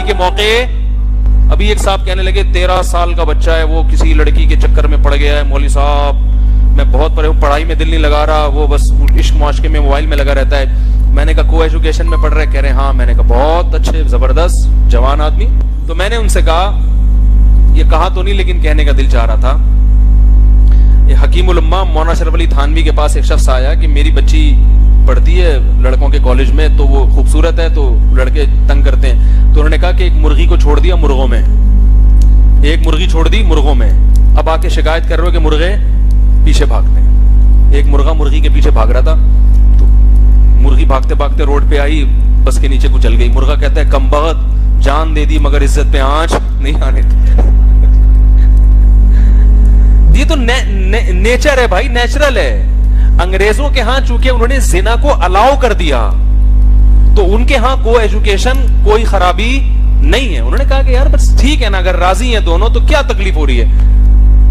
کے موقع. ابھی ایک صاحب کہنے لگے 13 سال کا بچہ ہے, وہ کسی لڑکی کے چکر میں پڑ گیا ہے, مولوی صاحب میں بہت پڑھائی میں دل نہیں لگا رہا, وہ بس عشق معاشقے میں موبائل میں لگا رہتا ہے. میں نے کہا کو ایجوکیشن میں پڑھ رہے؟ کہہ رہے ہاں. میں نے کہا بہت اچھے, زبردست, جوان آدمی. تو میں نے ان سے کہا, یہ کہا تو نہیں لیکن کہنے کا دل چاہ رہا تھا, یہ حکیم الامہ مولانا اشرف علی تھانوی کے پاس ایک شخص آیا کہ میری بچی پڑھتی ہے لڑکوں کے کالج میں, تو وہ خوبصورت ہے تو لڑکے تنگ کرتے ہیں. تو انہوں نے کہا کہ ایک مرغی کو چھوڑ دیا مرغوں میں, ایک مرغی چھوڑ دی مرغوں میں, اب آ کے شکایت کر رہے ہو کہ مرغے پیچھے بھاگتے ہیں. ایک مرغا مرغی کے پیچھے بھاگ رہا تھا, تو مرغی بھاگتے بھاگتے روڈ پہ آئی, بس کے نیچے کچل گئی. مرغا کہتا ہے کمبخت, جان دے دی مگر عزت پہ آنچ نہیں آنے دی. یہ تو نیچر ہے بھائی, نیچرل ہے. انگریزوں کے ہاں چونکہ انہوں نے زنا کو الاؤ کر دیا, تو ان کے ہاں کو ایجوکیشن کوئی خرابی نہیں ہے. انہوں نے کہا کہ یار بس ٹھیک ہے نا, اگر راضی ہیں دونوں تو کیا تکلیف ہو رہی ہے,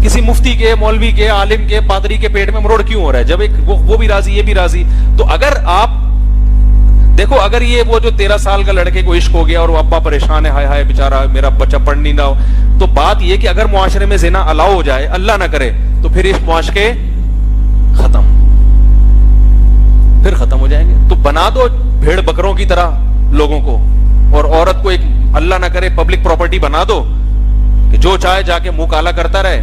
کسی مفتی کے, مولوی کے, عالم کے, پادری کے پیٹ میں مروڑ کیوں ہو رہا ہے جب ایک وہ بھی راضی یہ بھی راضی. تو اگر آپ دیکھو, اگر یہ وہ جو 13 سال کا لڑکے کو عشق ہو گیا اور وہ ابا پریشان ہے, ہائے ہائے بیچارہ میرا بچہ پڑھ نہیں رہا ہو, تو بات یہ کہ اگر معاشرے میں زنا الاؤ ہو جائے, اللہ نہ کرے, تو پھر اس معاشرے ختم, پھر ختم ہو جائیں گے. تو بنا دو بھیڑ بکروں کی طرح لوگوں کو, اور عورت کو ایک اللہ نہ کرے پبلک پراپرٹی بنا دو کہ جو چاہے جا کے منہ کالا کرتا رہے.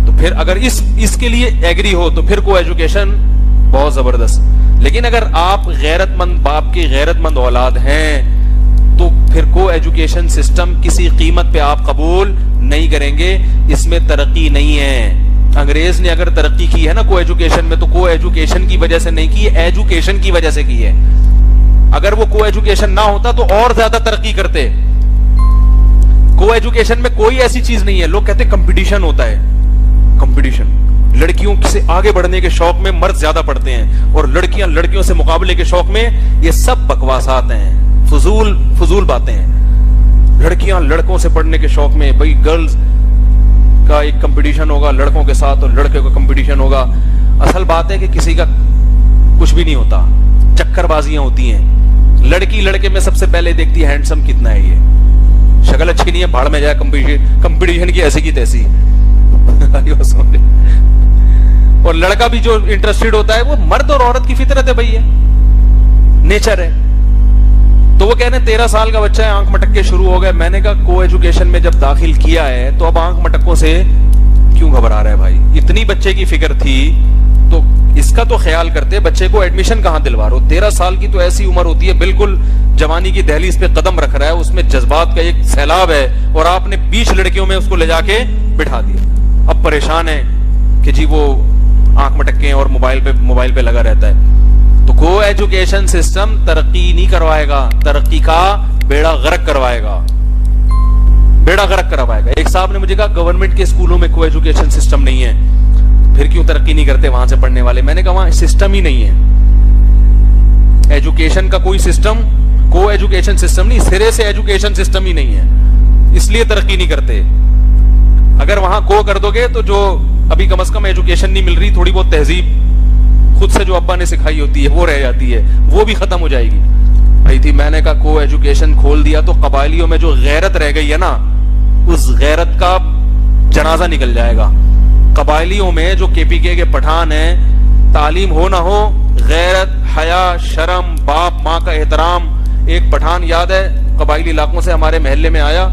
تو پھر اگر اس کے لیے ایگری ہو تو پھر کو ایجوکیشن بہت زبردست. لیکن اگر آپ غیرت مند باپ کی غیرت مند اولاد ہیں تو پھر کو ایجوکیشن سسٹم کسی قیمت پہ آپ قبول نہیں کریں گے, اس میں ترقی نہیں ہے. انگریز نے اگر ترقی کی ہے نا کو ایجوکیشن میں, تو کو ایجوکیشن کی وجہ سے نہیں کی ہے, ایجوکیشن کی وجہ سے کی ہے. اگر وہ کو ایجوکیشن نہ ہوتا تو اور زیادہ ترقی کرتے. کو ایجوکیشن میں کوئی ایسی چیز نہیں ہے. لوگ کہتے کمپٹیشن ہوتا ہے, کمپٹیشن, لڑکیوں سے آگے بڑھنے کے شوق میں مرد زیادہ پڑھتے ہیں, اور لڑکیاں لڑکیوں سے مقابلے کے شوق میں. یہ سب بکواسات ہیں, فضول باتیں ہیں. لڑکیاں لڑکوں سے پڑھنے کے شوق میں, بھائی گرلز کا ایک کمپٹیشن ہوگا لڑکوں کے ساتھ اور لڑکے کا کمپٹیشن ہوگا. اصل بات ہے کہ کسی کا کچھ بھی نہیں ہوتا, چکر بازیاں ہوتی ہیں. لڑکی لڑکے میں سب سے پہلے دیکھتی ہے ہینڈسم کتنا ہے, یہ شکل اچھی نہیں ہے, بھاڑ میں جائے کمپٹیشن کی ایسی کی تیسی. اور لڑکا بھی جو انٹرسٹڈ ہوتا ہے وہ مرد اور عورت کی فطرت ہے بھائی, ہے نیچر ہے. تو وہ کہنے 13 سال کا بچہ ہے, آنکھ مٹکے شروع ہو گئے. میں نے کہا کو ایجوکیشن میں جب داخل کیا ہے تو اب آنکھ مٹکوں سے کیوں گھبرا رہا ہے بھائی؟ اتنی بچے کی فکر تھی تو اس کا تو خیال کرتے, بچے کو ایڈمیشن کہاں دلوا رہے ہو؟ 13 سال کی تو ایسی عمر ہوتی ہے بالکل جوانی کی دہلیز پہ قدم رکھ رہا ہے, اس میں جذبات کا ایک سیلاب ہے, اور آپ نے 20 لڑکیوں میں اس کو لے جا کے بٹھا دیا. اب پریشان ہے کہ جی وہ آنکھ مٹکے اور موبائل پہ لگا رہتا ہے. تو کو ایجوکیشن سسٹم ترقی نہیں کروائے گا, ترقی کا بیڑا غرق کروائے گا, بیڑا غرق کروائے گا. ایک صاحب نے مجھے کہا گورنمنٹ کے اسکولوں میں کو ایجوکیشن سسٹم نہیں ہے, پھر کیوں ترقی نہیں کرتے وہاں سے پڑھنے والے؟ میں نے کہا وہاں سسٹم ہی نہیں ہے, ایجوکیشن کا کوئی سسٹم, کو ایجوکیشن سسٹم نہیں, سرے سے ایجوکیشن سسٹم ہی نہیں ہے, اس لیے ترقی نہیں کرتے. اگر وہاں کو کر دو گے تو جو ابھی کم از کم ایجوکیشن نہیں مل رہی, تھوڑی بہت تہذیب خود سے جو ابا نے سکھائی ہوتی ہے وہ رہ جاتی ہے, وہ بھی ختم ہو جائے گی بھائی تھی. میں نے کہا کو ایجوکیشن کھول دیا تو قبائلیوں میں جو غیرت رہ گئی ہے نا, اس غیرت کا جنازہ نکل جائے گا. قبائلیوں میں جو کے پی کے پٹھان ہیں, تعلیم ہو نہ ہو, غیرت, حیا, شرم, باپ ماں کا احترام. ایک پٹھان یاد ہے قبائلی علاقوں سے ہمارے محلے میں آیا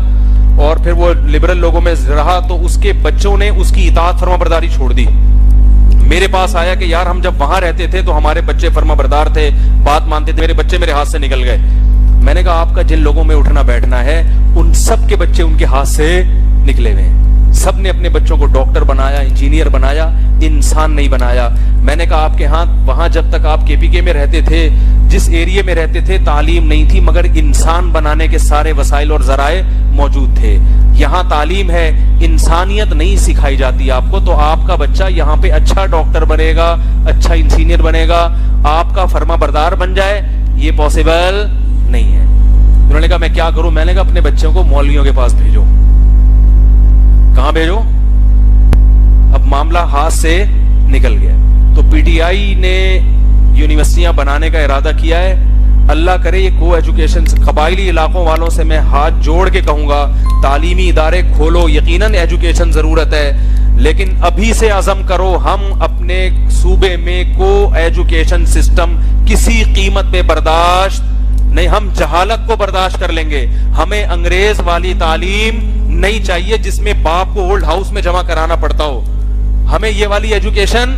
اور پھر وہ لبرل لوگوں میں رہا, تو اس کے بچوں نے اس کی اطاعت فرما برداری چھوڑ دی. میرے پاس آیا کہ یار ہم جب وہاں رہتے تھے تو ہمارے بچے فرما بردار تھے, بات مانتے تھے, میرے بچے میرے ہاتھ سے نکل گئے. میں نے کہا آپ کا جن لوگوں میں اٹھنا بیٹھنا ہے ان سب کے بچے ان کے ہاتھ سے نکلے ہوئے ہیں. سب نے اپنے بچوں کو ڈاکٹر بنایا, انجینئر بنایا, انسان نہیں بنایا. میں نے کہا آپ کے ہاں وہاں جب تک آپ کے پی کے میں رہتے تھے, جس ایریے میں رہتے تھے, تعلیم نہیں تھی مگر انسان بنانے کے سارے وسائل اور ذرائع موجود تھے. یہاں تعلیم ہے, انسانیت نہیں سکھائی جاتی آپ کو, تو آپ کا بچہ یہاں پہ اچھا ڈاکٹر بنے گا, اچھا انجینئر بنے گا, آپ کا فرما بردار بن جائے, یہ پاسبل نہیں ہے. انہوں نے کہا میں کیا کروں؟ میں نے کہا اپنے بچوں کو مولویوں کے پاس بھیجو. کہاں بھیجو؟ اب معاملہ ہاتھ سے نکل گیا. تو پی ٹی آئی نے یونیورسٹیاں بنانے کا ارادہ کیا ہے, اللہ کرے یہ کو ایجوکیشن قبائلی علاقوں والوں سے میں ہاتھ جوڑ کے کہوں گا تعلیمی ادارے کھولو, یقیناً ایجوکیشن ضرورت ہے, لیکن ابھی سے عزم کرو ہم اپنے صوبے میں کو ایجوکیشن سسٹم کسی قیمت پہ برداشت نہیں, ہم جہالت کو برداشت کر لیں گے. ہمیں انگریز والی تعلیم نہیں چاہیے جس میں باپ کو اولڈ ہاؤس میں جمع کرانا پڑتا ہو. ہمیں یہ والی ایجوکیشن,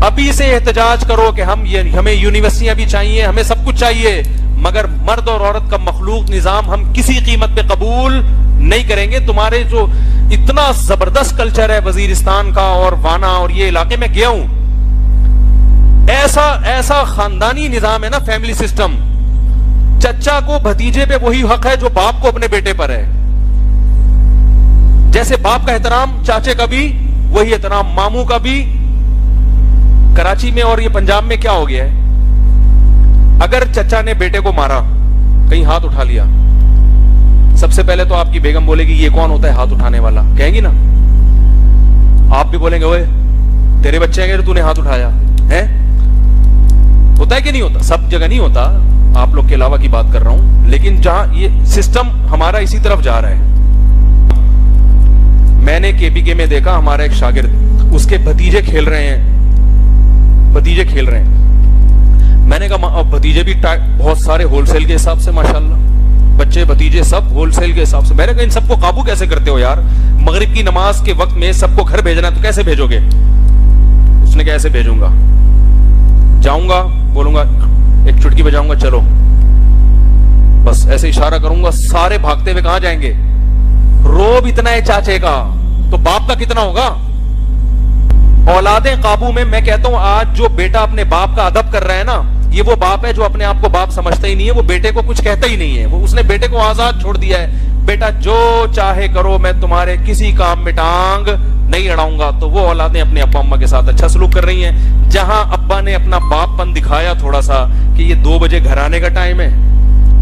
ابھی سے احتجاج کرو کہ ہمیں یونیورسٹیاں بھی چاہیے, ہمیں سب کچھ چاہیے, مگر مرد اور عورت کا مخلوق نظام ہم کسی قیمت پہ قبول نہیں کریں گے. تمہارے جو اتنا زبردست کلچر ہے وزیرستان کا اور وانا اور یہ علاقے میں گیا ہوں, ایسا خاندانی نظام ہے نا, فیملی سسٹم. چچا کو بھتیجے پہ وہی حق ہے جو باپ کو اپنے بیٹے پر ہے. جیسے باپ کا احترام چاچے کا بھی, وہی احترام ماموں کا بھی. کراچی میں اور یہ پنجاب میں کیا ہو گیا ہے, اگر چچا نے بیٹے کو مارا, کہیں ہاتھ اٹھا لیا, سب سے پہلے تو آپ کی بیگم بولے گی یہ کون ہوتا ہے ہاتھ اٹھانے والا, کہیں گی نا. آپ بھی بولیں گے اوے تیرے بچے ہیں تو نے ہاتھ اٹھایا ہے. ہوتا ہے کہ نہیں ہوتا؟ سب جگہ نہیں ہوتا, آپ لوگ کے علاوہ کی بات کر رہا ہوں, لیکن جہاں یہ سسٹم ہمارا اسی طرف جا رہا ہے. میں نے کے پی کے میں دیکھا, ہمارا ایک شاگرد, اس کے بھتیجے کھیل رہے ہیں. میں نے کہا بھتیجے بھی بہت سارے ہول سیل کے حساب سے, ماشاءاللہ بچے بھتیجے سب ہول سیل کے حساب سے. میں نے کہا ان سب کو قابو کیسے کرتے ہو یار, مغرب کی نماز کے وقت میں سب کو گھر بھیجنا ہے تو کیسے بھیجو گے؟ اس نے کہا ایسے بھیجوں گا, جاؤں گا بولوں گا ایک چٹکی بجاؤں گا چلو, بس ایسے اشارہ کروں گا, سارے بھاگتے ہوئے کہاں جائیں گے؟ روب اتنا ہے چاچے کا تو باپ کا کتنا ہوگا؟ اولادیں قابو میں. میں کہتا ہوں آج جو بیٹا اپنے باپ کا ادب کر رہا ہے نا, یہ وہ باپ ہے جو اپنے آپ کو باپ سمجھتا ہی نہیں ہے, وہ بیٹے کو کچھ کہتا ہی نہیں ہے, وہ اس نے بیٹے کو آزاد چھوڑ دیا ہے. بیٹا جو چاہے کرو, میں تمہارے کسی کام میں ٹانگ نہیں اڑاؤں گا. تو وہ اولادیں اپنے ابا اما کے ساتھ اچھا سلوک کر رہی ہیں. جہاں ابا نے اپنا باپ پن دکھایا تھوڑا سا کہ یہ 2 بجے گھر آنے کا ٹائم ہے,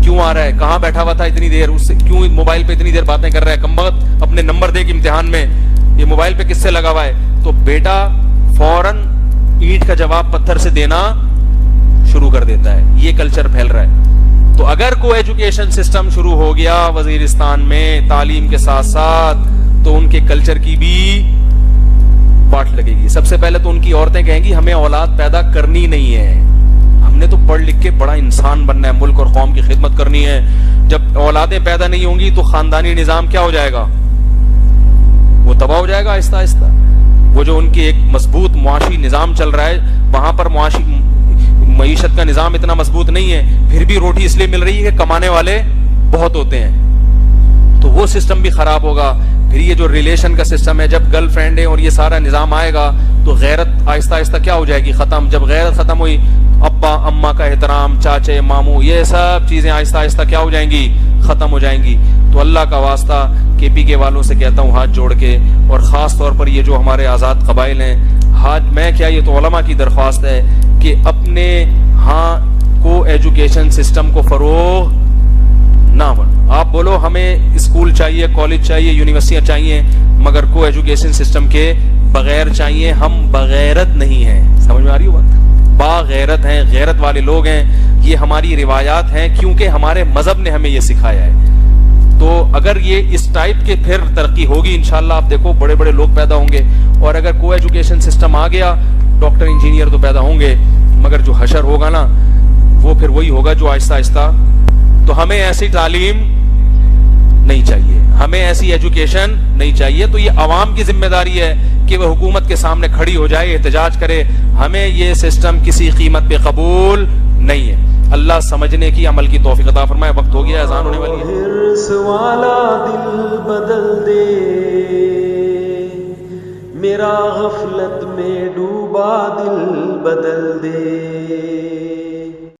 کیوں آ رہا ہے, کہاں بیٹھا ہوا تھا اتنی دیر, اس سے کیوں موبائل پہ اتنی دیر باتیں کر رہا ہے, کمبخت اپنے نمبر دے کے امتحان میں یہ موبائل پہ کس سے لگا ہوا ہے, تو بیٹا فوراً اینٹ کا جواب پتھر سے دینا شروع کر دیتا ہے. یہ کلچر پھیل رہا ہے. تو اگر کو ایجوکیشن سسٹم شروع ہو گیا وزیرستان میں تعلیم کے ساتھ ساتھ, تو ان کے کلچر کی بھی واٹ لگے گی. سب سے پہلے تو ان کی عورتیں کہیں گی ہمیں اولاد پیدا کرنی نہیں ہے, ہم نے تو پڑھ لکھ کے بڑا انسان بننا ہے, ملک اور قوم کی خدمت کرنی ہے. جب اولادیں پیدا نہیں ہوں گی تو خاندانی نظام کیا ہو جائے گا؟ وہ تباہ ہو جائے گا آہستہ آہستہ. وہ جو ان کی ایک مضبوط معاشی نظام چل رہا ہے, وہاں پر معیشت کا نظام اتنا مضبوط نہیں ہے, پھر بھی روٹی اس لیے مل رہی ہے کہ کمانے والے بہت ہوتے ہیں, تو وہ سسٹم بھی خراب ہوگا. پھر یہ جو ریلیشن کا سسٹم ہے, جب گرل فرینڈ ہے اور یہ سارا نظام آئے گا تو غیرت آہستہ آہستہ کیا ہو جائے گی؟ ختم. جب غیرت ختم ہوئی, ابا اما کا احترام, چاچے ماموں, یہ سب چیزیں آہستہ آہستہ کیا ہو جائیں گی؟ ختم ہو جائیں گی. تو اللہ کا واسطہ کے پی کے والوں سے کہتا ہوں ہاتھ جوڑ کے, اور خاص طور پر یہ جو ہمارے آزاد قبائل ہیں, میں کیا یہ تو علماء کی درخواست ہے کہ اپنے ہاں کو ایجوکیشن سسٹم کو فروغ نہ بڑھ. آپ بولو ہمیں اسکول چاہیے, کالج چاہیے, یونیورسٹیاں چاہیے, مگر کو ایجوکیشن سسٹم کے بغیر چاہیے. ہم بغیرت نہیں ہیں, سمجھ میں آ رہی ہو بات؟ باغیرت ہیں, غیرت والے لوگ ہیں. یہ ہماری روایات ہیں کیونکہ ہمارے مذہب نے ہمیں یہ سکھایا ہے. تو اگر یہ اس ٹائپ کے پھر ترقی ہوگی انشاءاللہ, آپ دیکھو بڑے بڑے لوگ پیدا ہوں گے. اور اگر کو ایجوکیشن سسٹم آ گیا, ڈاکٹر انجینئر تو پیدا ہوں گے, مگر جو حشر ہوگا نا وہ پھر وہی ہوگا جو آہستہ آہستہ. تو ہمیں ایسی تعلیم نہیں چاہیے, ہمیں ایسی ایجوکیشن نہیں چاہیے. تو یہ عوام کی ذمہ داری ہے کہ وہ حکومت کے سامنے کھڑی ہو جائے, احتجاج کرے. ہمیں یہ سسٹم کسی قیمت پہ قبول نہیں ہے. اللہ سمجھنے کی, عمل کی توفیق عطا فرمائے. وقت ہو گیا, اذان ہونے والی ہے. حرص والا دل بدل دے, میرا غفلت میں ڈوبا دل بدل دے.